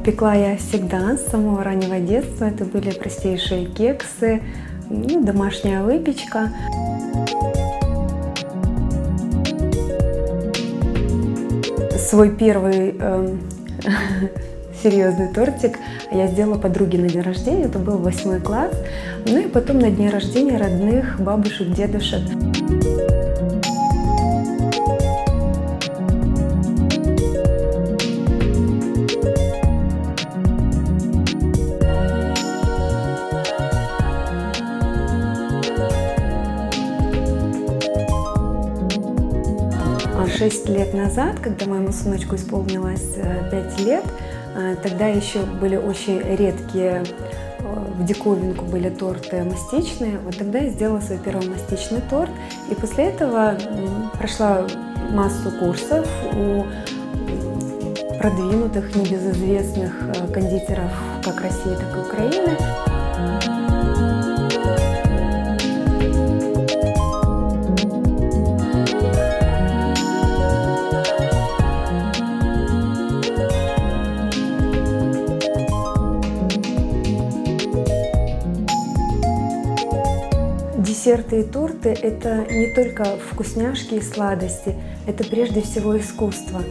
Пекла я всегда, с самого раннего детства. Это были простейшие кексы, домашняя выпечка. Свой первый серьезный тортик я сделала подруге на день рождения. Это был 8 класс. Ну и потом на дне рождения родных, бабушек, дедушек. 6 лет назад, когда моему сыночку исполнилось 5 лет, тогда еще были очень редкие, в диковинку были торты мастичные. Вот тогда я сделала свой первый мастичный торт. И после этого прошла массу курсов у продвинутых, небезызвестных кондитеров как России, так и Украины. Десерты и торты – это не только вкусняшки и сладости, это прежде всего искусство.